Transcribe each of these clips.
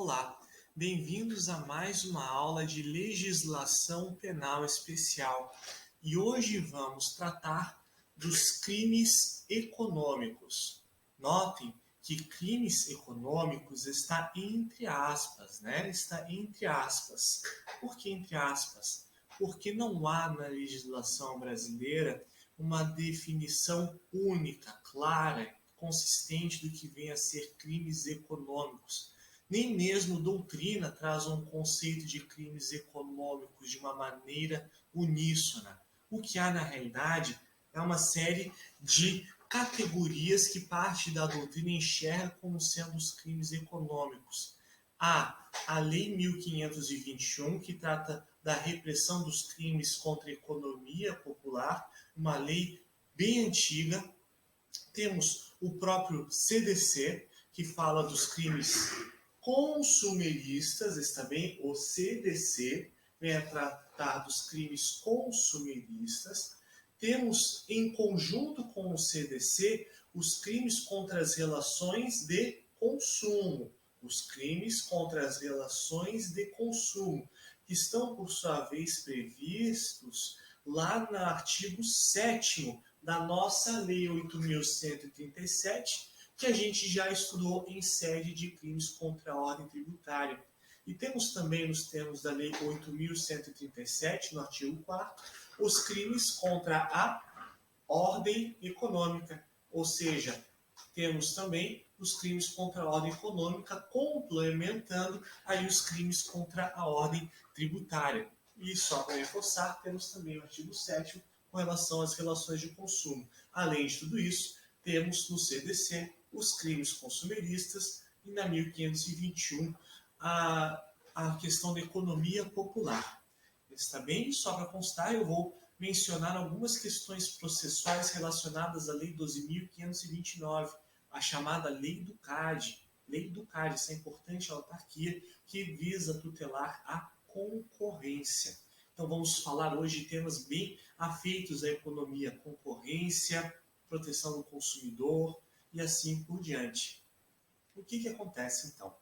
Olá, bem-vindos a mais uma aula de legislação penal especial e hoje vamos tratar dos crimes econômicos. Notem que crimes econômicos está entre aspas, né? Está entre aspas. Por que entre aspas? Porque não há na legislação brasileira uma definição única, clara, consistente do que vem a ser crimes econômicos. Nem mesmo doutrina traz um conceito de crimes econômicos de uma maneira uníssona. O que há na realidade é uma série de categorias que parte da doutrina enxerga como sendo os crimes econômicos. Há a Lei 1521, que trata da repressão dos crimes contra a economia popular, uma lei bem antiga. Temos o próprio CDC, que fala dos crimes consumeristas, está bem? O CDC vem a tratar dos crimes consumeristas. Temos, em conjunto com o CDC, os crimes contra as relações de consumo. Os crimes contra as relações de consumo, que estão, por sua vez, previstos lá no artigo 7º da nossa Lei 8.137, que a gente já estudou em sede de crimes contra a ordem tributária. E temos também, nos termos da Lei 8.137, no artigo 4º, os crimes contra a ordem econômica, ou seja, temos também os crimes contra a ordem econômica, complementando aí os crimes contra a ordem tributária. E só para reforçar, temos também o artigo 7º com relação às relações de consumo. Além de tudo isso, temos no CDC os crimes consumeristas e na 1521 a questão da economia popular. Está bem? Só para constar, eu vou mencionar algumas questões processuais relacionadas à Lei 12.529, a chamada Lei do CAD. Lei do CAD, essa é importante autarquia que visa tutelar a concorrência. Então vamos falar hoje de temas bem afeitos à economia, concorrência, proteção do consumidor e assim por diante. O que acontece então?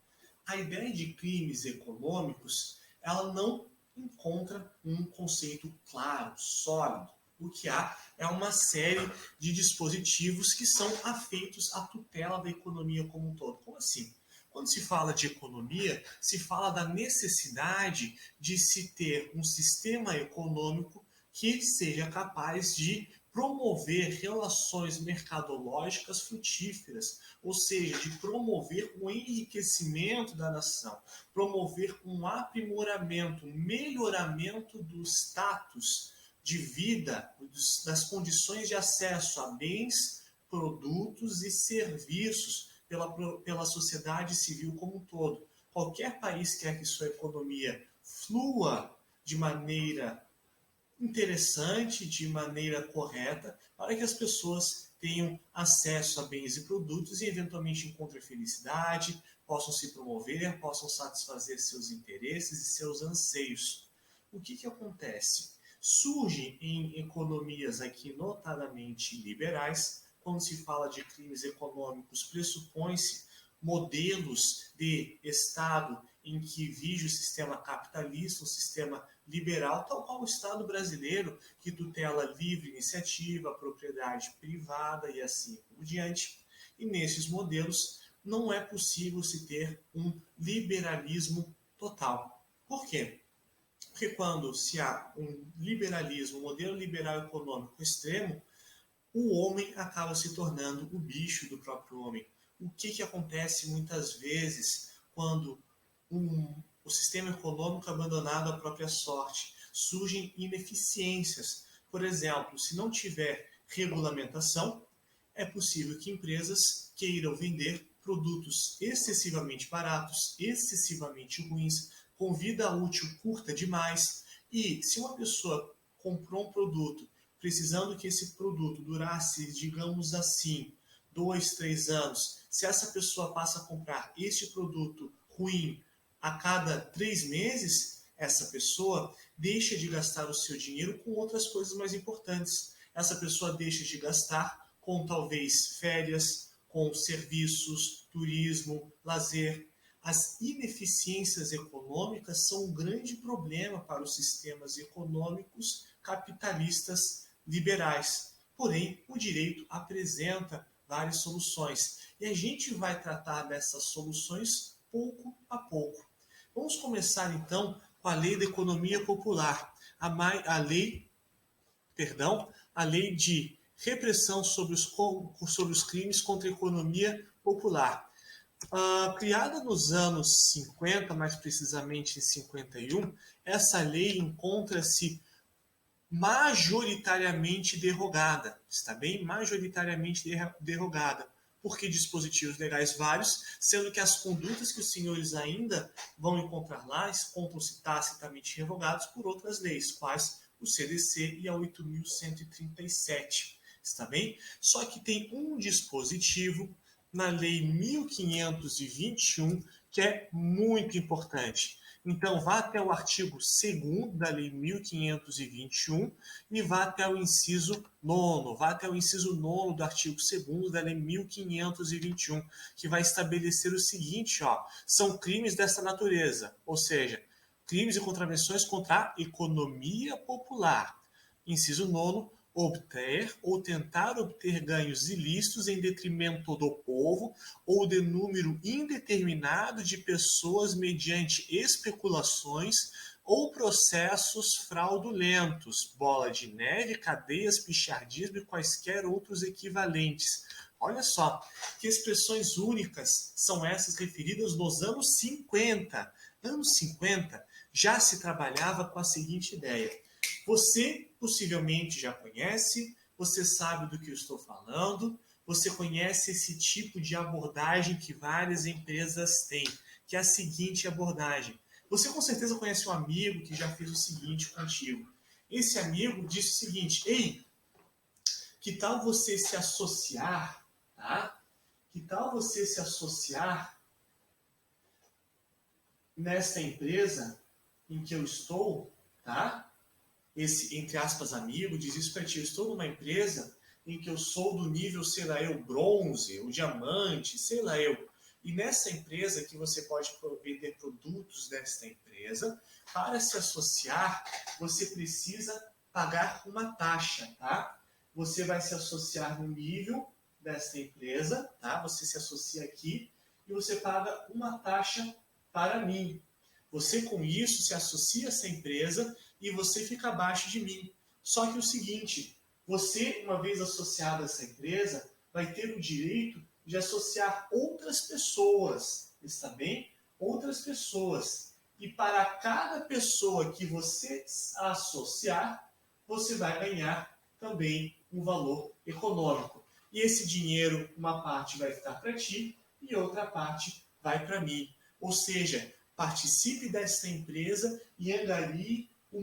A ideia de crimes econômicos, ela não encontra um conceito claro, sólido. O que há é uma série de dispositivos que são afeitos à tutela da economia como um todo. Como assim? Quando se fala de economia, se fala da necessidade de se ter um sistema econômico que seja capaz de promover relações mercadológicas frutíferas, ou seja, de promover o enriquecimento da nação, promover um aprimoramento, um melhoramento do status de vida, das condições de acesso a bens, produtos e serviços pela sociedade civil como um todo. Qualquer país quer que sua economia flua de maneira interessante, de maneira correta, para que as pessoas tenham acesso a bens e produtos e eventualmente encontrem felicidade, possam se promover, possam satisfazer seus interesses e seus anseios. O que acontece? Surge em economias aqui notadamente liberais, quando se fala de crimes econômicos, pressupõe-se modelos de Estado em que vige o sistema capitalista, o sistema liberal, tal qual o Estado brasileiro, que tutela livre iniciativa, propriedade privada e assim por diante. E nesses modelos não é possível se ter um liberalismo total. Por quê? Porque quando se há um liberalismo, um modelo liberal econômico extremo, o homem acaba se tornando o bicho do próprio homem. O que acontece muitas vezes quando o sistema econômico é abandonado à própria sorte? Surgem ineficiências. Por exemplo, se não tiver regulamentação, é possível que empresas queiram vender produtos excessivamente baratos, excessivamente ruins, com vida útil curta demais. E se uma pessoa comprou um produto precisando que esse produto durasse, digamos assim, 2, 3 anos, se essa pessoa passa a comprar este produto ruim a cada 3 meses, essa pessoa deixa de gastar o seu dinheiro com outras coisas mais importantes. Essa pessoa deixa de gastar com talvez férias, com serviços, turismo, lazer. As ineficiências econômicas são um grande problema para os sistemas econômicos capitalistas liberais. Porém, o direito apresenta várias soluções e a gente vai tratar dessas soluções pouco a pouco. Vamos começar então com a lei da economia popular, a lei de repressão sobre os crimes contra a economia popular. Criada nos anos 50, mais precisamente em 51, essa lei encontra-se majoritariamente derrogada, está bem? Majoritariamente derrogada, porque dispositivos legais vários, sendo que as condutas que os senhores ainda vão encontrar lá encontram-se tacitamente revogados por outras leis, quais o CDC e a 8.137, está bem? Só que tem um dispositivo na Lei 1521 que é muito importante. Então, vá até o artigo 2º da Lei 1521 e vá até o inciso 9º. Vá até o inciso 9º do artigo 2º da Lei 1521, que vai estabelecer o seguinte, são crimes dessa natureza, ou seja, crimes e contravenções contra a economia popular. Inciso 9º, obter ou tentar obter ganhos ilícitos em detrimento do povo ou de número indeterminado de pessoas mediante especulações ou processos fraudulentos, bola de neve, cadeias, pichardismo e quaisquer outros equivalentes. Olha só, que expressões únicas são essas referidas nos anos 50. Anos 50 já se trabalhava com a seguinte ideia. Você possivelmente já conhece, você sabe do que eu estou falando, você conhece esse tipo de abordagem que várias empresas têm, que é a seguinte abordagem. Você com certeza conhece um amigo que já fez o seguinte contigo. Esse amigo disse o seguinte, ei, que tal você se associar, tá? Que tal você se associar nessa empresa em que eu estou, tá? Esse, entre aspas, amigo, diz isso para ti, eu estou numa empresa em que eu sou do nível, sei lá eu, bronze, o diamante, sei lá eu. E nessa empresa que você pode vender produtos desta empresa, para se associar, você precisa pagar uma taxa, tá? Você vai se associar no nível desta empresa, tá? Você se associa aqui e você paga uma taxa para mim. Você, com isso, se associa a essa empresa e você fica abaixo de mim. Só que o seguinte, você, uma vez associado a essa empresa, vai ter o direito de associar outras pessoas, está bem? Outras pessoas. E para cada pessoa que você associar, você vai ganhar também um valor econômico. E esse dinheiro, uma parte vai ficar para ti e outra parte vai para mim. Ou seja, participe dessa empresa e angarie o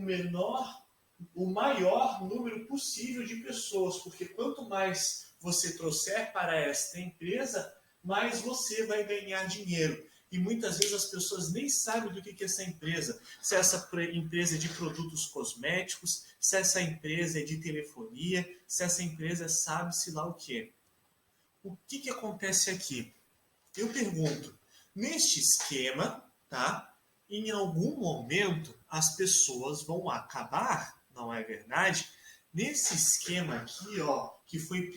maior número possível de pessoas, porque quanto mais você trouxer para esta empresa, mais você vai ganhar dinheiro. E muitas vezes as pessoas nem sabem do que é essa empresa. Se essa empresa é de produtos cosméticos, se essa empresa é de telefonia, se essa empresa sabe-se lá o que. O que acontece aqui? Eu pergunto, neste esquema, tá? Em algum momento as pessoas vão acabar, não é verdade? Nesse esquema aqui, que foi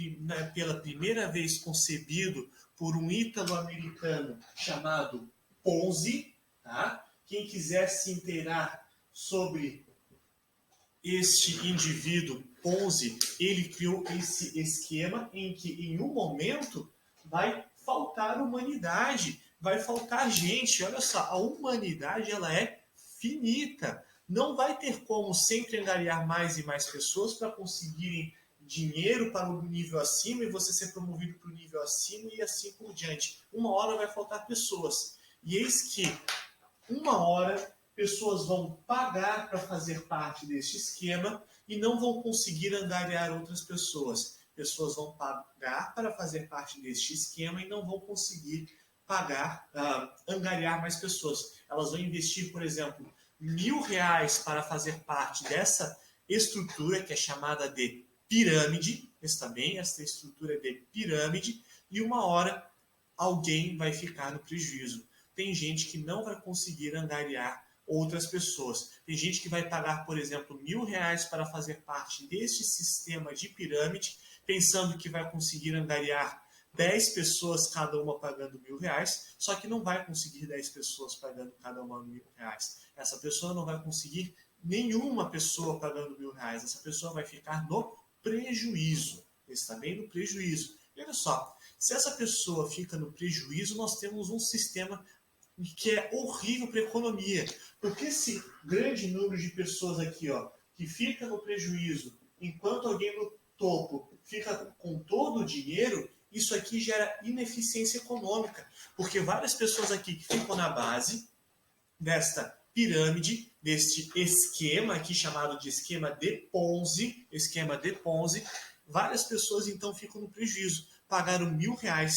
pela primeira vez concebido por um ítalo-americano chamado Ponzi, tá? Quem quiser se inteirar sobre este indivíduo Ponzi, ele criou esse esquema em que em um momento vai faltar humanidade, vai faltar gente. Olha só, a humanidade ela é finita. Não vai ter como sempre angariar mais e mais pessoas para conseguirem dinheiro para o nível acima e você ser promovido para o nível acima e assim por diante. Uma hora vai faltar pessoas. E eis que uma hora pessoas vão pagar para fazer parte deste esquema e não vão conseguir angariar outras pessoas. Pessoas vão pagar para fazer parte deste esquema e não vão conseguir angariar mais pessoas. Elas vão investir, por exemplo, R$1.000 para fazer parte dessa estrutura que é chamada de pirâmide, está bem? Essa estrutura é de pirâmide e uma hora alguém vai ficar no prejuízo. tem gente que não vai conseguir angariar outras pessoas. Tem gente que vai pagar, por exemplo, R$1.000 para fazer parte deste sistema de pirâmide, pensando que vai conseguir angariar 10 pessoas, cada uma pagando R$1.000, só que não vai conseguir 10 pessoas pagando cada uma R$1.000. Essa pessoa não vai conseguir nenhuma pessoa pagando R$1.000. Essa pessoa vai ficar no prejuízo. Está bem no prejuízo. E olha só, se essa pessoa fica no prejuízo, nós temos um sistema que é horrível para a economia. Porque esse grande número de pessoas aqui, ó, que fica no prejuízo, enquanto alguém no topo fica com todo o dinheiro, isso aqui gera ineficiência econômica. Porque várias pessoas aqui que ficam na base desta pirâmide, deste esquema aqui chamado de esquema de Ponzi, várias pessoas então ficam no prejuízo. Pagaram R$1.000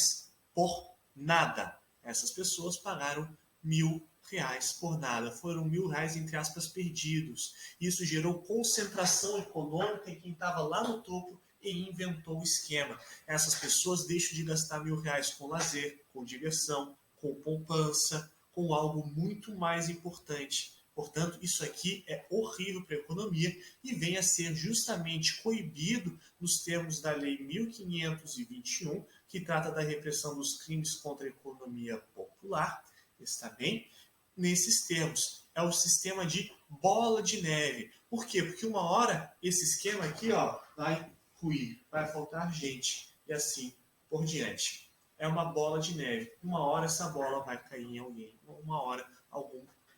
por nada. Essas pessoas pagaram R$1.000 por nada. Foram R$1.000, entre aspas, perdidos. Isso gerou concentração econômica em quem estava lá no topo e inventou o esquema. Essas pessoas deixam de gastar R$1.000 com lazer, com diversão, com poupança, com algo muito mais importante. Portanto, isso aqui é horrível para a economia e vem a ser justamente coibido nos termos da Lei 1521, que trata da repressão dos crimes contra a economia popular, está bem? Nesses termos, é o sistema de bola de neve. Por quê? Porque uma hora esse esquema aqui, ó, vai ruir, vai faltar gente e assim por diante. É uma bola de neve. Uma hora essa bola vai cair em alguém. Uma hora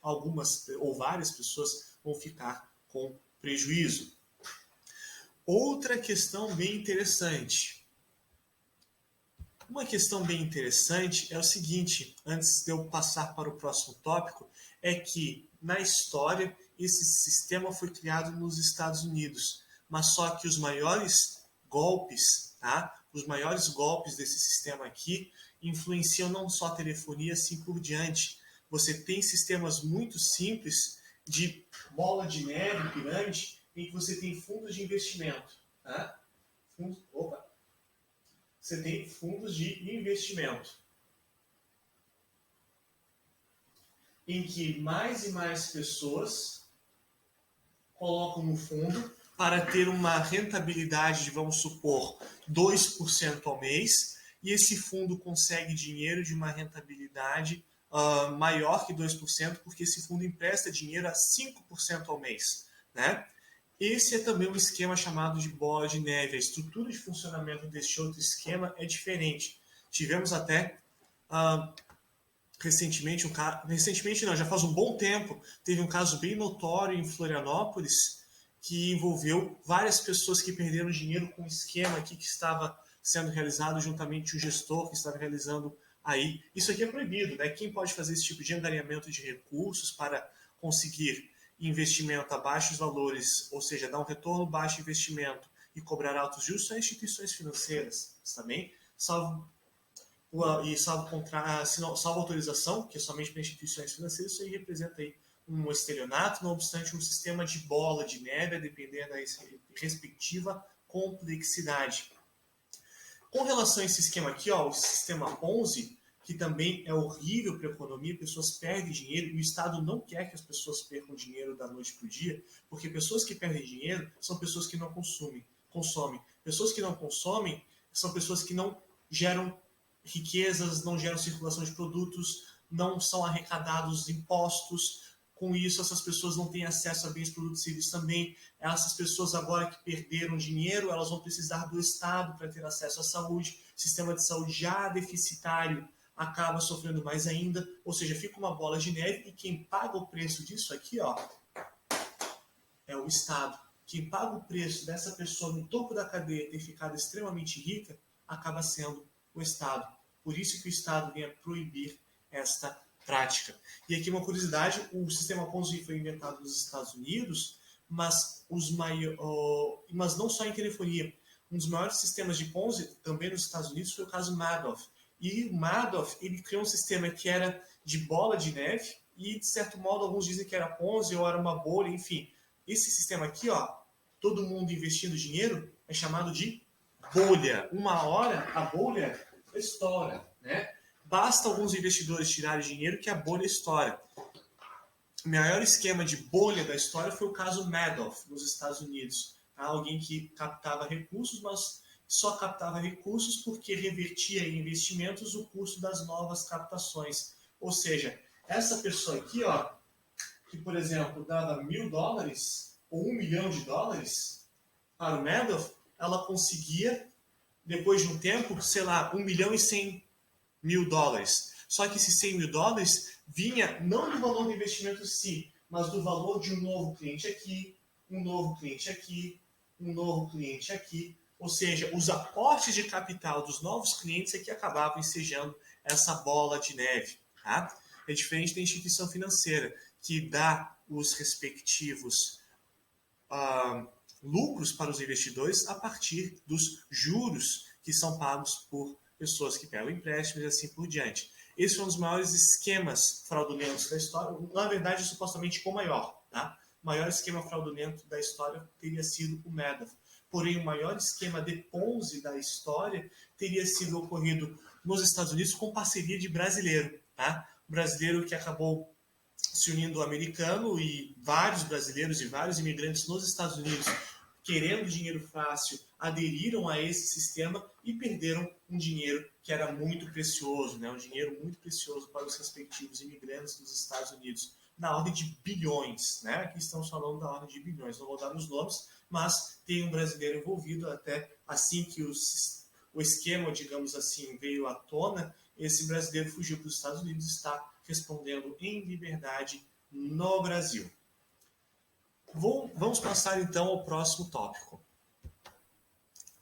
algumas ou várias pessoas vão ficar com prejuízo. Outra questão bem interessante. Uma questão bem interessante é o seguinte, antes de eu passar para o próximo tópico, é que na história esse sistema foi criado nos Estados Unidos, mas só que os maiores golpes, tá? Os maiores golpes desse sistema aqui influenciam não só a telefonia, assim por diante. Você tem sistemas muito simples de bola de neve, pirâmide, em que você tem fundos de investimento. Tá? Você tem fundos de investimento, em que mais e mais pessoas colocam no fundo para ter uma rentabilidade de, vamos supor, 2% ao mês, e esse fundo consegue dinheiro de uma rentabilidade maior que 2%, porque esse fundo empresta dinheiro a 5% ao mês. Né? Esse é também um esquema chamado de bola de neve. A estrutura de funcionamento deste outro esquema é diferente. Tivemos até recentemente, já faz um bom tempo, teve um caso bem notório em Florianópolis, que envolveu várias pessoas que perderam dinheiro com um esquema aqui que estava sendo realizado juntamente o gestor que estava realizando aí. Isso aqui é proibido, né? Quem pode fazer esse tipo de angariamento de recursos para conseguir investimento a baixos valores, ou seja, dar um retorno baixo investimento e cobrar altos juros, são instituições financeiras, também, salvo autorização, que é somente para instituições financeiras, isso aí representa aí um estelionato, não obstante um sistema de bola de neve, a depender da respectiva complexidade. Com relação a esse esquema aqui, ó, o sistema Ponzi, que também é horrível para a economia, pessoas perdem dinheiro e o Estado não quer que as pessoas percam dinheiro da noite para o dia, porque pessoas que perdem dinheiro são pessoas que não consomem. Pessoas que não consomem são pessoas que não geram riquezas, não geram circulação de produtos, não são arrecadados impostos. Com isso, essas pessoas não têm acesso a bens, produtos e serviços também. Essas pessoas agora que perderam dinheiro, elas vão precisar do Estado para ter acesso à saúde. O sistema de saúde já deficitário acaba sofrendo mais ainda, ou seja, fica uma bola de neve e quem paga o preço disso aqui, ó, é o Estado. Quem paga o preço dessa pessoa no topo da cadeia ter ficado extremamente rica acaba sendo o Estado. Por isso que o Estado vem a proibir esta prática. E aqui uma curiosidade, o sistema Ponzi foi inventado nos Estados Unidos, mas não só em telefonia. Um dos maiores sistemas de Ponzi, também nos Estados Unidos, foi o caso Madoff. E o Madoff, ele criou um sistema que era de bola de neve, e de certo modo alguns dizem que era Ponzi ou era uma bolha, enfim. Esse sistema aqui, ó, todo mundo investindo dinheiro, é chamado de bolha. Uma hora a bolha estoura, né? Basta alguns investidores tirarem dinheiro que a bolha estoura. O maior esquema de bolha da história foi o caso Madoff, nos Estados Unidos. Alguém que captava recursos, mas só captava recursos porque revertia em investimentos o custo das novas captações. Ou seja, essa pessoa aqui, ó, que, por exemplo, dava $1.000 ou $1 milhão para o Madoff, ela conseguia, depois de um tempo, sei lá, $1.100.000. Só que esses $100.000 vinha não do valor do investimento em si, mas do valor de um novo cliente aqui, um novo cliente aqui, um novo cliente aqui. Ou seja, os aportes de capital dos novos clientes é que acabavam ensejando essa bola de neve. Tá? É diferente da instituição financeira, que dá os respectivos lucros para os investidores a partir dos juros que são pagos por pessoas que pegam empréstimos e assim por diante. Esse foi um dos maiores esquemas fraudulentos da história. Na verdade, supostamente o maior. Tá? O maior esquema fraudulento da história teria sido o Madoff. Porém, o maior esquema de Ponzi da história teria sido ocorrido nos Estados Unidos com parceria de brasileiro. Tá? O brasileiro que acabou se unindo ao americano e vários brasileiros e vários imigrantes nos Estados Unidos querendo dinheiro fácil, aderiram a esse sistema e perderam um dinheiro que era muito precioso, né? Um dinheiro muito precioso para os respectivos imigrantes dos Estados Unidos, na ordem de bilhões, né? Aqui estamos falando da ordem de bilhões, não vou dar os nomes, mas tem um brasileiro envolvido até assim que o esquema, digamos assim, veio à tona, esse brasileiro fugiu para os Estados Unidos e está respondendo em liberdade no Brasil. Vamos passar então ao próximo tópico.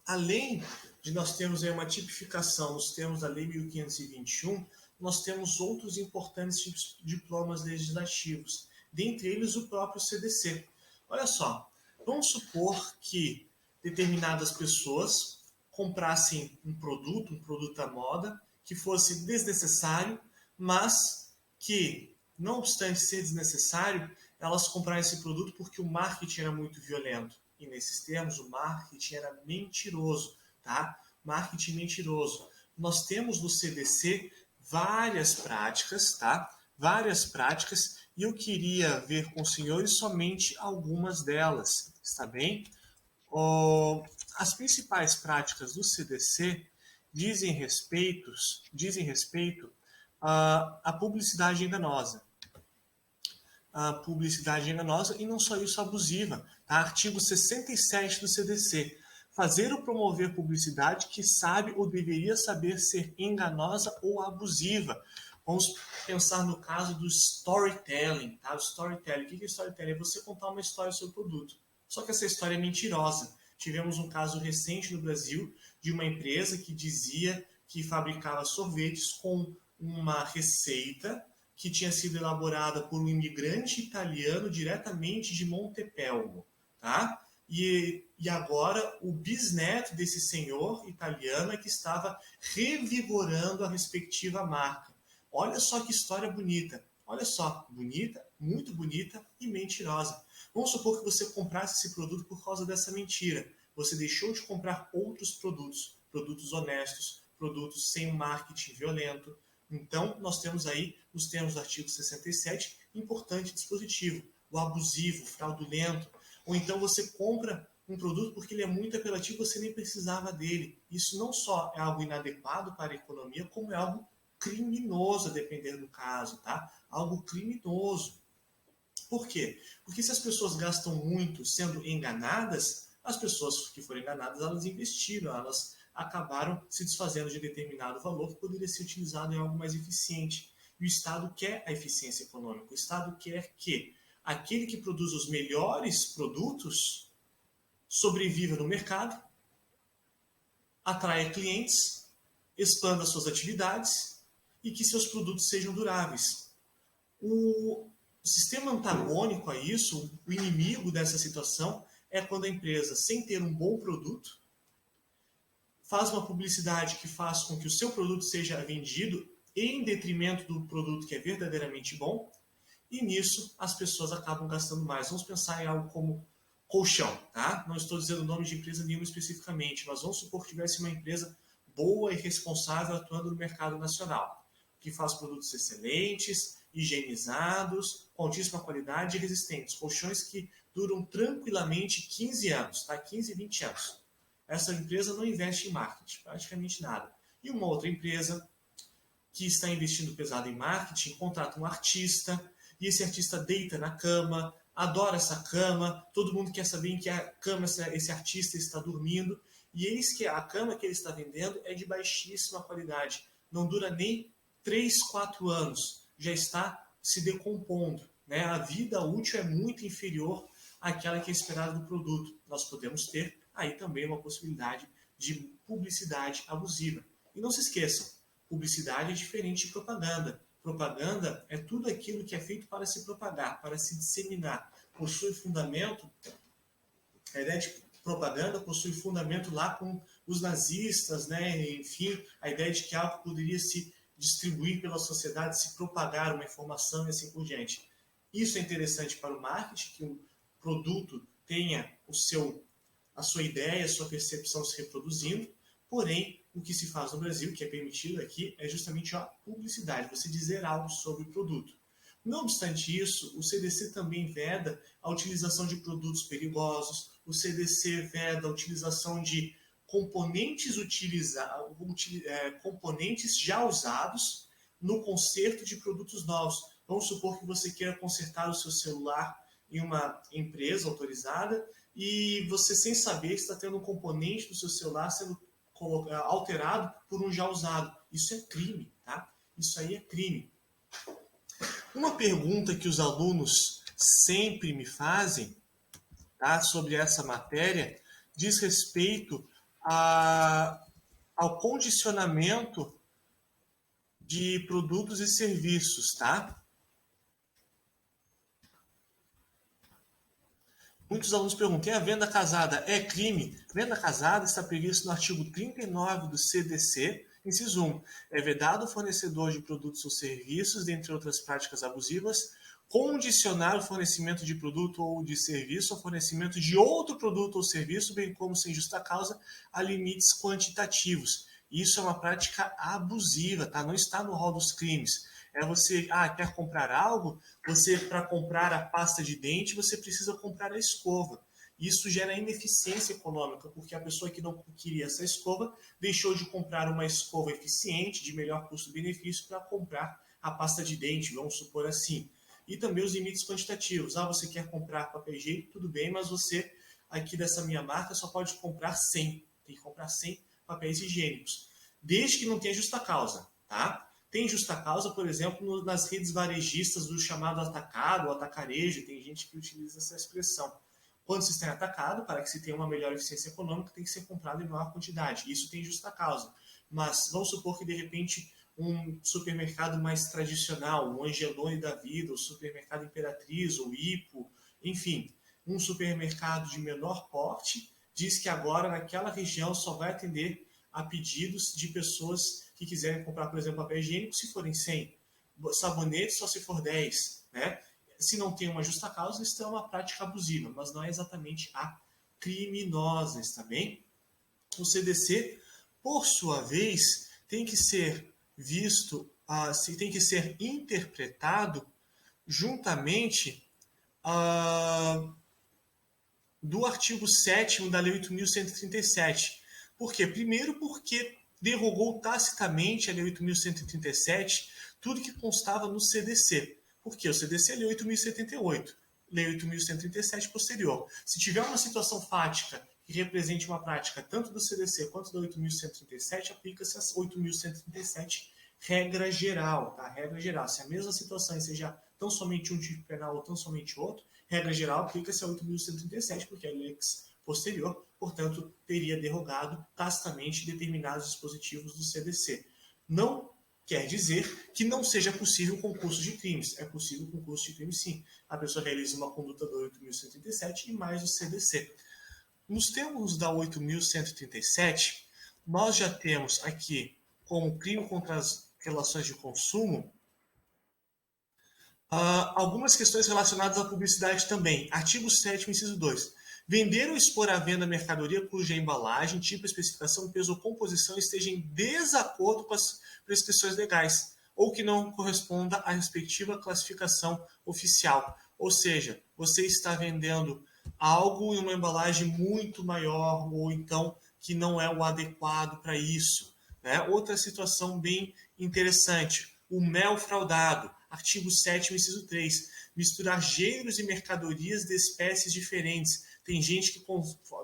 Além de nós termos aí uma tipificação nos termos da Lei 1521, nós temos outros importantes diplomas legislativos, dentre eles o próprio CDC. Olha só, vamos supor que determinadas pessoas comprassem um produto à moda, que fosse desnecessário, mas que, não obstante ser desnecessário, elas compraram esse produto porque o marketing era muito violento. E nesses termos, o marketing era mentiroso, tá? Marketing mentiroso. Nós temos no CDC várias práticas, tá? Várias práticas, e eu queria ver com os senhores somente algumas delas, está bem? As principais práticas do CDC dizem respeito à publicidade enganosa. A publicidade enganosa e não só isso, abusiva. Tá? Artigo 67 do CDC. Fazer ou promover publicidade que sabe ou deveria saber ser enganosa ou abusiva. Vamos pensar no caso do storytelling. Tá? O storytelling. O que é storytelling? É você contar uma história sobre o produto. Só que essa história é mentirosa. Tivemos um caso recente no Brasil de uma empresa que dizia que fabricava sorvetes com uma receita que tinha sido elaborada por um imigrante italiano diretamente de Montepelmo, tá? E agora o bisneto desse senhor italiano é que estava revigorando a respectiva marca. Olha só que história bonita. Olha só, bonita, muito bonita e mentirosa. Vamos supor que você comprasse esse produto por causa dessa mentira. Você deixou de comprar outros produtos, produtos honestos, produtos sem marketing violento. Então, nós temos aí, nos termos do artigo 67, importante dispositivo, o abusivo, fraudulento. Ou então você compra um produto porque ele é muito apelativo, você nem precisava dele. Isso não só é algo inadequado para a economia, como é algo criminoso, a depender do caso, tá? Algo criminoso. Por quê? Porque se as pessoas gastam muito sendo enganadas, as pessoas que foram enganadas, elas investiram, elas acabaram se desfazendo de determinado valor que poderia ser utilizado em algo mais eficiente. E o Estado quer a eficiência econômica. O Estado quer que aquele que produz os melhores produtos sobreviva no mercado, atraia clientes, expanda suas atividades e que seus produtos sejam duráveis. O sistema antagônico a isso, o inimigo dessa situação, é quando a empresa, sem ter um bom produto, faz uma publicidade que faz com que o seu produto seja vendido em detrimento do produto que é verdadeiramente bom, e nisso as pessoas acabam gastando mais. Vamos pensar em algo como colchão, tá? Não estou dizendo o nome de empresa nenhuma especificamente, mas vamos supor que tivesse uma empresa boa e responsável atuando no mercado nacional. que faz produtos excelentes, higienizados, com altíssima qualidade e resistentes. Colchões que duram tranquilamente 15 anos, tá? 15, 20 anos. Essa empresa não investe em marketing, praticamente nada. E uma outra empresa que está investindo pesado em marketing contrata um artista, e esse artista deita na cama, adora essa cama, todo mundo quer saber em que a cama esse artista está dormindo, e eis que a cama que ele está vendendo é de baixíssima qualidade, não dura nem 3, 4 anos, já está se decompondo. Né? A vida útil é muito inferior àquela que é esperada do produto. Nós podemos ter aí também uma possibilidade de publicidade abusiva. E não se esqueçam, publicidade é diferente de propaganda. Propaganda é tudo aquilo que é feito para se propagar, para se disseminar. Possui fundamento, a ideia de propaganda possui fundamento lá com os nazistas, né? Enfim, a ideia de que algo poderia se distribuir pela sociedade, se propagar uma informação e assim por diante. Isso é interessante para o marketing, que o produto tenha a sua ideia, a sua percepção se reproduzindo, porém, o que se faz no Brasil, que é permitido aqui, é justamente a publicidade, você dizer algo sobre o produto. Não obstante isso, o CDC também veda a utilização de produtos perigosos, o CDC veda a utilização de componentes, componentes já usados no conserto de produtos novos. Vamos supor que você queira consertar o seu celular em uma empresa autorizada e você, sem saber, está tendo um componente do seu celular sendo alterado por um já usado. Isso é crime, tá? Isso aí é crime. Uma pergunta que os alunos sempre me fazem, tá, sobre essa matéria diz respeito ao condicionamento de produtos e serviços, tá? Muitos alunos perguntam, a venda casada é crime? Venda casada está previsto no artigo 39 do CDC, inciso 1. É vedado ao fornecedor de produtos ou serviços, dentre outras práticas abusivas, condicionar o fornecimento de produto ou de serviço ao fornecimento de outro produto ou serviço, bem como sem justa causa, a limites quantitativos. Isso é uma prática abusiva, tá? Não está no rol dos crimes. É você, quer comprar algo? Você, para comprar a pasta de dente, você precisa comprar a escova. Isso gera ineficiência econômica, porque a pessoa que não queria essa escova deixou de comprar uma escova eficiente, de melhor custo-benefício, para comprar a pasta de dente, vamos supor assim. E também os limites quantitativos. Você quer comprar papel higiênico? Tudo bem, mas você, aqui dessa minha marca, só pode comprar 100. Tem que comprar 100 papéis higiênicos. Desde que não tenha justa causa, tá? Tem justa causa, por exemplo, nas redes varejistas do chamado atacado ou atacarejo. Tem gente que utiliza essa expressão. Quando se está em atacado, para que se tenha uma melhor eficiência econômica, tem que ser comprado em maior quantidade. Isso tem justa causa. Mas vamos supor que, de repente, um supermercado mais tradicional, o Angelone da vida, o supermercado Imperatriz, ou Ipo, enfim, um supermercado de menor porte, diz que agora, naquela região, só vai atender a pedidos de pessoas que quiserem comprar, por exemplo, papel higiênico, se forem 100, sabonete só se for 10, né? Se não tem uma justa causa, isso é uma prática abusiva, mas não é exatamente a criminosa, está bem? O CDC, por sua vez, tem que ser visto, tem que ser interpretado juntamente do artigo 7º da Lei 8.137. Por quê? Primeiro porque derrogou tacitamente a Lei 8.137 tudo que constava no CDC. Por quê? O CDC é a Lei 8.078, Lei 8.137 posterior. Se tiver uma situação fática que represente uma prática tanto do CDC quanto da 8.137, aplica-se a 8.137 regra geral, tá? Regra geral. Se a mesma situação seja tão somente um tipo penal ou tão somente outro, regra geral aplica-se a 8.137, porque é lex posterior, portanto, teria derrogado tacitamente determinados dispositivos do CDC. Não quer dizer que não seja possível o concurso de crimes. É possível o concurso de crimes, sim. A pessoa realiza uma conduta da 8.137 e mais o CDC. Nos termos da 8.137, nós já temos aqui, como crime contra as relações de consumo, algumas questões relacionadas à publicidade também. Artigo 7º, inciso 2. Vender ou expor à venda mercadoria cuja embalagem, tipo, especificação, peso ou composição esteja em desacordo com as prescrições legais. ou que não corresponda à respectiva classificação oficial. Ou seja, você está vendendo algo em uma embalagem muito maior, ou então que não é o adequado para isso. Né? Outra situação bem interessante, o mel fraudado, artigo 7º, inciso 3, misturar gêneros e mercadorias de espécies diferentes. Tem gente que,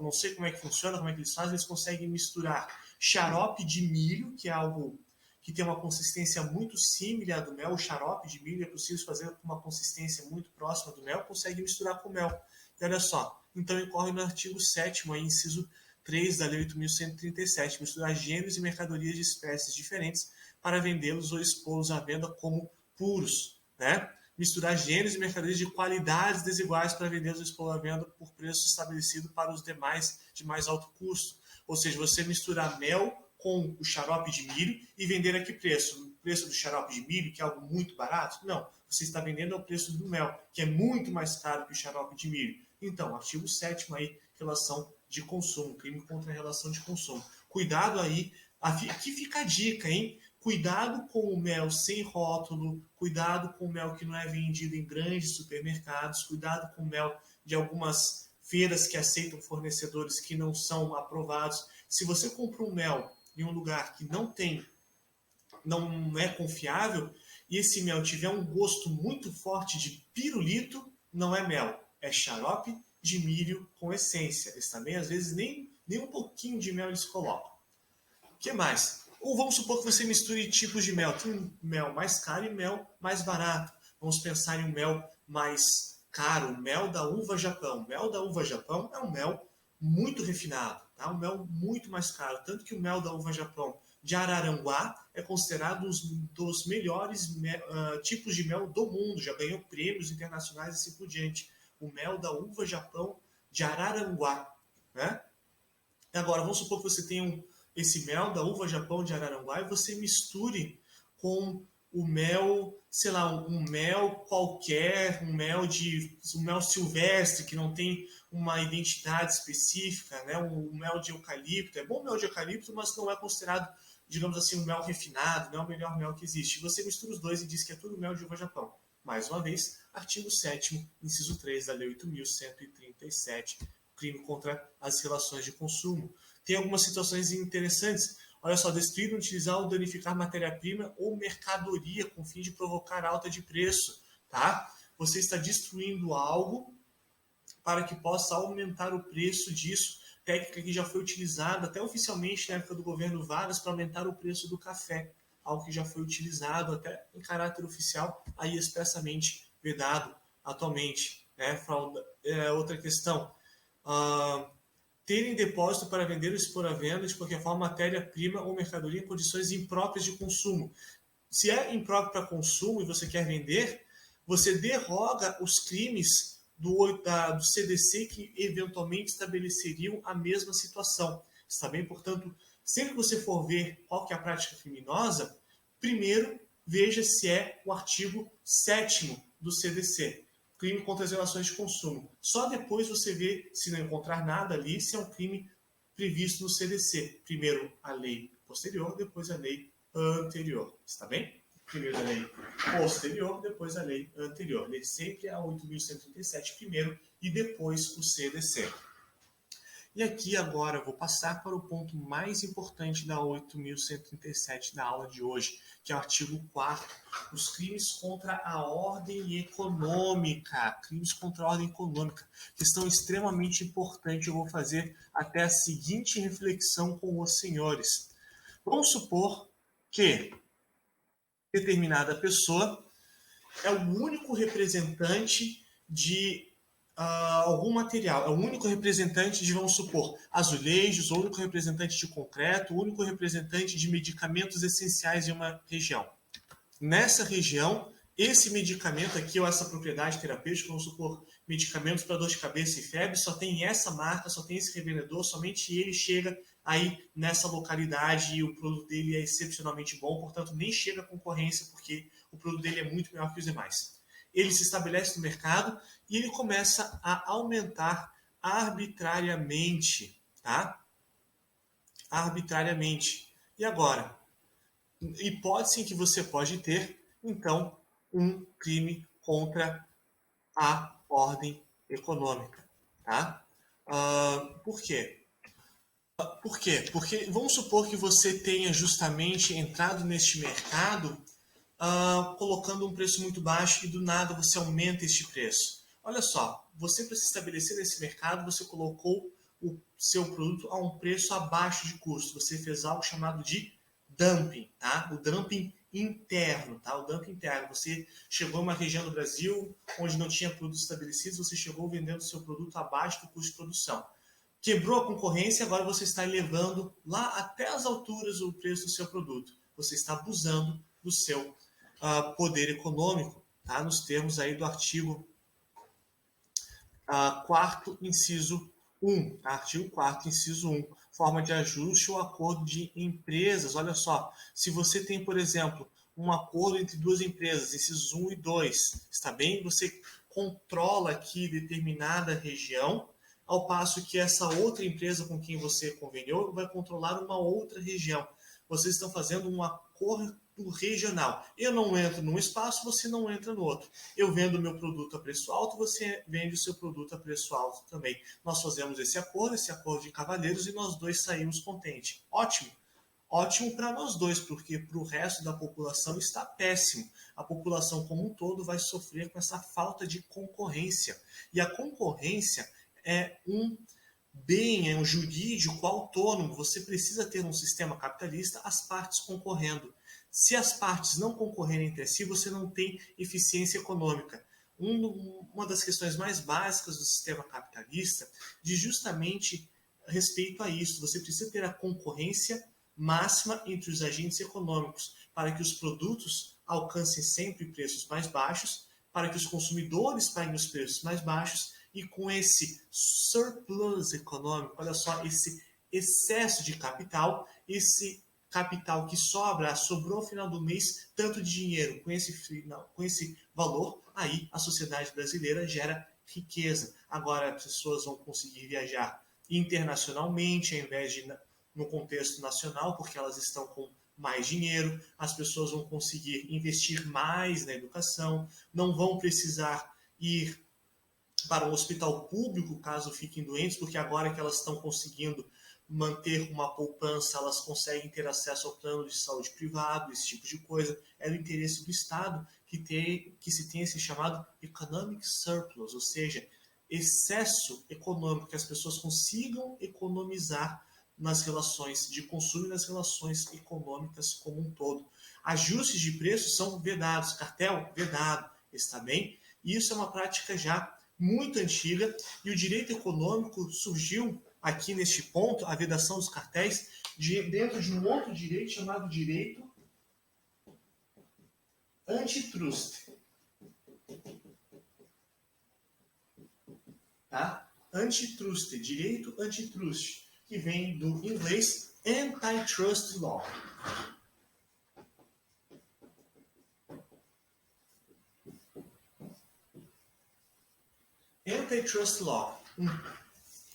não sei como é que funciona, como é que eles fazem, eles conseguem misturar xarope de milho, que é algo que tem uma consistência muito similar à do mel. O xarope de milho é possível fazer com uma consistência muito próxima do mel, consegue misturar com mel. E olha só, então incorre no artigo 7º, aí, inciso 3 da Lei 8.137, misturar gêneros e mercadorias de espécies diferentes para vendê-los ou expô-los à venda como puros, né? Misturar gêneros e mercadorias de qualidades desiguais para vendê-los ou expô-los à venda por preço estabelecido para os demais de mais alto custo. Ou seja, você misturar mel com o xarope de milho e vender a que preço? O preço do xarope de milho, que é algo muito barato? Não, você está vendendo ao preço do mel, que é muito mais caro que o xarope de milho. Então, artigo 7º aí, relação de consumo, crime contra a relação de consumo. Cuidado aí, aqui fica a dica, hein? Cuidado com o mel sem rótulo, cuidado com o mel que não é vendido em grandes supermercados, cuidado com o mel de algumas feiras que aceitam fornecedores que não são aprovados. Se você compra um mel em um lugar que não é confiável, e esse mel tiver um gosto muito forte de pirulito, não é mel, é xarope de milho com essência. Eles também, às vezes, nem um pouquinho de mel eles colocam. O que mais? Ou vamos supor que você misture tipos de mel. Tem um mel mais caro e mel mais barato. Vamos pensar em um mel mais caro, o mel da uva Japão. O mel da uva Japão é um mel muito refinado, tá? Um mel muito mais caro. Tanto que o mel da uva Japão de Araranguá é considerado um dos melhores tipos de mel do mundo. Já ganhou prêmios internacionais e assim por diante. O mel da uva Japão de Araranguá, né? Agora, vamos supor que você tenha esse mel da uva Japão de Araranguá e você misture com o mel, sei lá, um mel qualquer, um mel silvestre que não tem uma identidade específica, né? Um mel de eucalipto. É bom mel de eucalipto, mas não é considerado, digamos assim, um mel refinado, não é o melhor mel que existe. Você mistura os dois e diz que é tudo mel de uva Japão. Mais uma vez, artigo 7º, inciso 3 da Lei 8.137, crime contra as relações de consumo. Tem algumas situações interessantes. Olha só, destruir, utilizar ou danificar matéria-prima ou mercadoria com fim de provocar alta de preço, tá? Você está destruindo algo para que possa aumentar o preço disso. Técnica que já foi utilizada até oficialmente na época do governo Vargas para aumentar o preço do café. Algo que já foi utilizado até em caráter oficial, aí expressamente vedado atualmente. Né? Outra questão. Ter em depósito para vender ou expor à venda de qualquer forma matéria-prima ou mercadoria em condições impróprias de consumo. Se é impróprio para consumo e você quer vender, você derroga os crimes do CDC que eventualmente estabeleceriam a mesma situação. Está bem? Portanto, sempre que você for ver qual que é a prática criminosa, primeiro veja se é o artigo 7º do CDC. Crime contra as relações de consumo. Só depois você vê, se não encontrar nada ali, se é um crime previsto no CDC. Primeiro a lei posterior, depois a lei anterior. Está bem? Primeiro a lei posterior, depois a lei anterior. Lei sempre a 8.137 primeiro e depois o CDC. E aqui agora eu vou passar para o ponto mais importante da 8.137 da aula de hoje, que é o artigo 4º, os crimes contra a ordem econômica. Crimes contra a ordem econômica, questão extremamente importante. Eu vou fazer até a seguinte reflexão com os senhores. Vamos supor que determinada pessoa é o único representante de algum material, é o único representante de, vamos supor, azulejos, o único representante de concreto, o único representante de medicamentos essenciais em uma região. Nessa região, esse medicamento aqui, ou essa propriedade terapêutica, vamos supor, medicamentos para dor de cabeça e febre, só tem essa marca, só tem esse revendedor, somente ele chega aí nessa localidade e o produto dele é excepcionalmente bom, portanto, nem chega a concorrência, porque o produto dele é muito melhor que os demais. Ele se estabelece no mercado e ele começa a aumentar arbitrariamente, tá? Arbitrariamente. E agora? hipótese em que você pode ter, então, um crime contra a ordem econômica. Tá? Por quê? Por quê? Porque vamos supor que você tenha justamente entrado neste mercado colocando um preço muito baixo e do nada você aumenta este preço. Olha só, você para se estabelecer nesse mercado, você colocou o seu produto a um preço abaixo de custo. Você fez algo chamado de dumping, tá? O dumping interno, tá? O dumping interno. Você chegou em uma região do Brasil onde não tinha produtos estabelecidos, você chegou vendendo seu produto abaixo do custo de produção. Quebrou a concorrência, agora você está elevando lá até as alturas o preço do seu produto. Você está abusando do seu poder econômico, tá? Nos termos aí do artigo 4º, inciso 1, tá? Artigo 4º, inciso 1, forma de ajuste ou acordo de empresas. Olha só, se você tem, por exemplo, um acordo entre duas empresas, incisos 1 e 2, está bem? Você controla aqui determinada região, ao passo que essa outra empresa com quem você conveniou vai controlar uma outra região. Vocês estão fazendo um acordo regional. Eu não entro num espaço, você não entra no outro. Eu vendo o meu produto a preço alto, você vende o seu produto a preço alto também. Nós fazemos esse acordo de cavalheiros, e nós dois saímos contentes. Ótimo. Ótimo para nós dois, porque para o resto da população está péssimo. A população como um todo vai sofrer com essa falta de concorrência. E a concorrência é um bem, é um jurídico autônomo. Você precisa ter um sistema capitalista, as partes concorrendo. Se as partes não concorrerem entre si, você não tem eficiência econômica. Uma das questões mais básicas do sistema capitalista diz justamente respeito a isso. Você precisa ter a concorrência máxima entre os agentes econômicos para que os produtos alcancem sempre preços mais baixos, para que os consumidores paguem os preços mais baixos, e com esse surplus econômico, olha só, esse excesso de capital, esse capital que sobrou no final do mês, tanto de dinheiro com esse valor, aí a sociedade brasileira gera riqueza. Agora as pessoas vão conseguir viajar internacionalmente, ao invés de no contexto nacional, porque elas estão com mais dinheiro, as pessoas vão conseguir investir mais na educação, não vão precisar ir para um hospital público caso fiquem doentes, porque agora que elas estão conseguindo manter uma poupança, elas conseguem ter acesso ao plano de saúde privado, esse tipo de coisa. É do interesse do Estado que se tenha esse chamado economic surplus, ou seja, excesso econômico, que as pessoas consigam economizar nas relações de consumo e nas relações econômicas como um todo. Ajustes de preços são vedados, cartel vedado, está bem? E isso é uma prática já muito antiga, e o direito econômico surgiu aqui neste ponto, a vedação dos cartéis, dentro de um outro direito chamado direito antitrust. Tá? Antitrust, direito antitrust, que vem do inglês antitrust law. Antitrust law,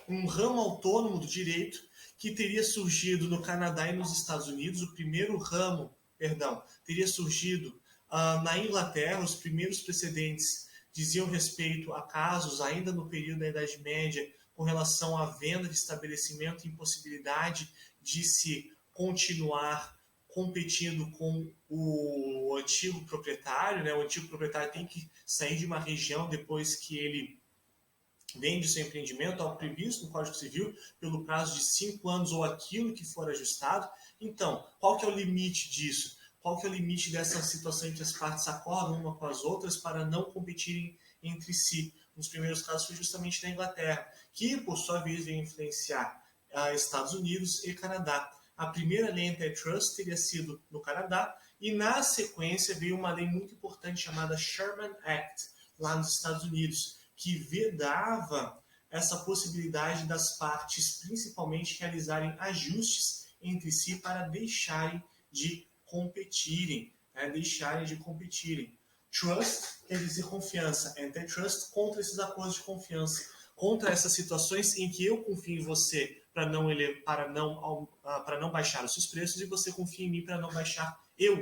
um ramo autônomo do direito que teria surgido no Canadá e nos Estados Unidos. O primeiro ramo, teria surgido na Inglaterra. Os primeiros precedentes diziam respeito a casos ainda no período da Idade Média com relação à venda de estabelecimento e impossibilidade de se continuar competindo com o antigo proprietário, né? O antigo proprietário tem que sair de uma região depois que ele vende seu empreendimento ao previsto no Código Civil pelo prazo de 5 anos ou aquilo que for ajustado. Então, qual que é o limite disso? Qual que é o limite dessa situação em que as partes acordam uma com as outras para não competirem entre si? Nos primeiros casos foi justamente na Inglaterra, que por sua vez veio influenciar Estados Unidos e Canadá. A primeira lei antitrust teria sido no Canadá, e na sequência veio uma lei muito importante chamada Sherman Act, lá nos Estados Unidos, que vedava essa possibilidade das partes, principalmente, realizarem ajustes entre si para deixarem de competirem. Trust quer dizer confiança. Antitrust contra esses acordos de confiança, contra essas situações em que eu confio em você para não baixar os seus preços e você confia em mim para não baixar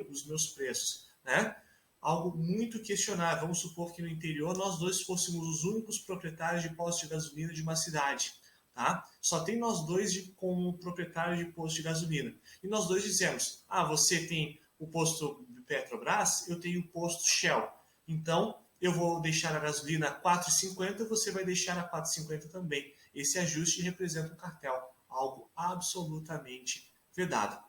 os meus preços, né? Algo muito questionável. Vamos supor que no interior nós dois fôssemos os únicos proprietários de postos de gasolina de uma cidade. Tá? Só tem nós dois como proprietários de posto de gasolina. E nós dois dizemos, você tem o posto Petrobras, eu tenho o posto Shell. Então, eu vou deixar a gasolina a 4,50, você vai deixar a 4,50 também. Esse ajuste representa um cartel, algo absolutamente vedado.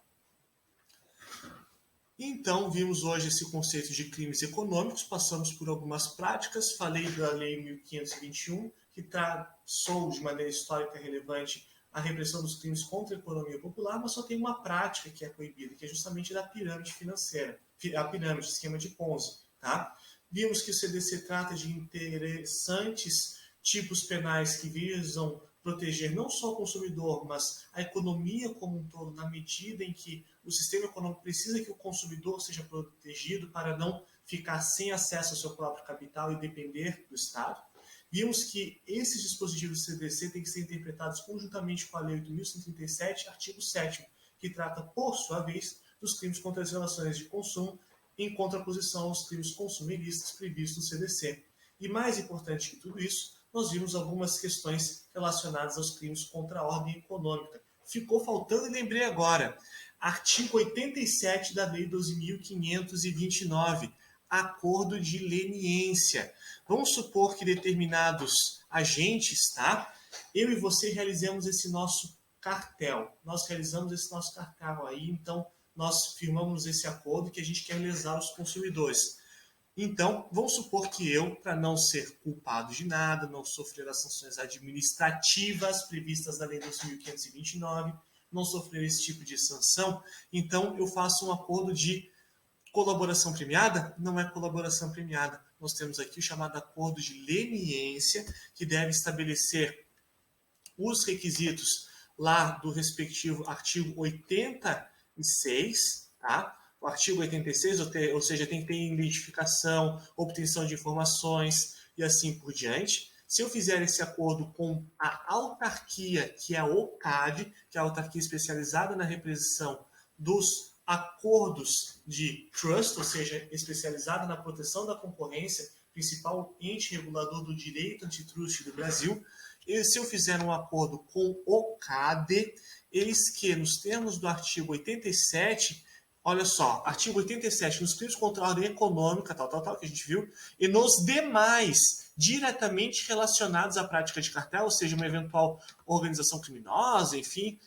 Então, vimos hoje esse conceito de crimes econômicos, passamos por algumas práticas, falei da Lei 1521, que traçou de maneira histórica relevante a repressão dos crimes contra a economia popular, mas só tem uma prática que é proibida, que é justamente da pirâmide financeira, a pirâmide, esquema de Ponzi. Tá? Vimos que o CDC trata de interessantes tipos penais que visam proteger não só o consumidor, mas a economia como um todo, na medida em que o sistema econômico precisa que o consumidor seja protegido para não ficar sem acesso ao seu próprio capital e depender do Estado. Vimos que esses dispositivos do CDC têm que ser interpretados conjuntamente com a Lei 8.137, artigo 7º, que trata, por sua vez, dos crimes contra as relações de consumo, em contraposição aos crimes consumeristas previstos no CDC. E mais importante que tudo isso, nós vimos algumas questões relacionadas aos crimes contra a ordem econômica. Ficou faltando e lembrei agora. Artigo 87 da Lei 12.529, acordo de leniência. Vamos supor que determinados agentes, tá? Eu e você realizamos esse nosso cartel. Nós realizamos esse nosso cartel aí, então nós firmamos esse acordo que a gente quer lesar os consumidores. Então, vamos supor que eu, para não ser culpado de nada, não sofrer as sanções administrativas previstas na Lei 2.529, não sofrer esse tipo de sanção, então eu faço um acordo de colaboração premiada. Não é colaboração premiada. Nós temos aqui o chamado acordo de leniência, que deve estabelecer os requisitos lá do respectivo artigo 86, tá? O artigo 86, ou seja, tem que ter identificação, obtenção de informações e assim por diante. Se eu fizer esse acordo com a autarquia, que é a OCAD, que é a autarquia especializada na repressão dos acordos de trust, ou seja, especializada na proteção da concorrência, principal ente regulador do direito antitrust do Brasil, e se eu fizer um acordo com o CAD, eis que nos termos do artigo 87, olha só, artigo 87, nos crimes contra a ordem econômica, tal, que a gente viu, e nos demais diretamente relacionados à prática de cartel, ou seja, uma eventual organização criminosa, enfim,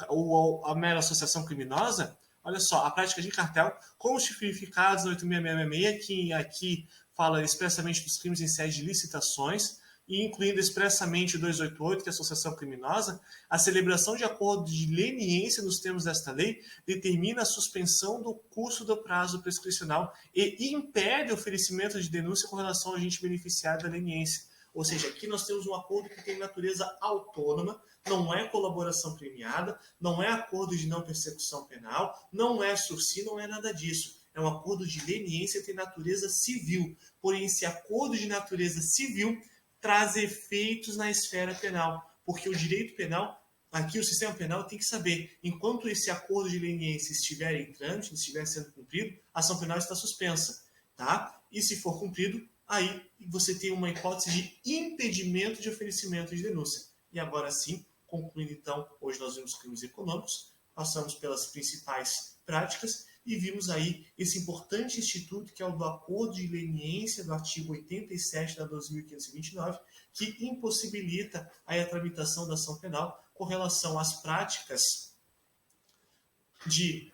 ou a mera associação criminosa, olha só, a prática de cartel, como os tipificados no 86666, que aqui fala expressamente dos crimes em sede de licitações, e incluindo expressamente o 288, que é a associação criminosa, a celebração de acordo de leniência nos termos desta lei determina a suspensão do curso do prazo prescricional e impede o oferecimento de denúncia com relação ao agente beneficiário da leniência. Ou seja, aqui nós temos um acordo que tem natureza autônoma, não é colaboração premiada, não é acordo de não persecução penal, não é sursi, não é nada disso. É um acordo de leniência que tem natureza civil. Porém, esse acordo de natureza civil traz efeitos na esfera penal, porque o direito penal, aqui o sistema penal tem que saber, enquanto esse acordo de leniência estiver em trâmite, estiver sendo cumprido, a ação penal está suspensa, tá? E se for cumprido, aí você tem uma hipótese de impedimento de oferecimento de denúncia. E agora sim, concluindo então, hoje nós vimos crimes econômicos, passamos pelas principais práticas e vimos aí esse importante instituto que é o do acordo de leniência do artigo 87 da 12.529, que impossibilita aí a tramitação da ação penal com relação às práticas que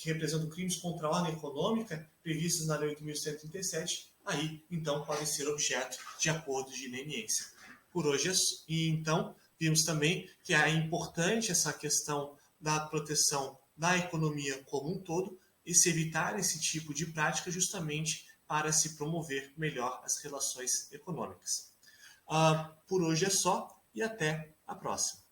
representam crimes contra a ordem econômica previstos na Lei 8.137, aí então podem ser objeto de acordo de leniência. Por hoje, e então vimos também que é importante essa questão da proteção da economia como um todo e se evitar esse tipo de prática justamente para se promover melhor as relações econômicas. Por hoje é só e até a próxima.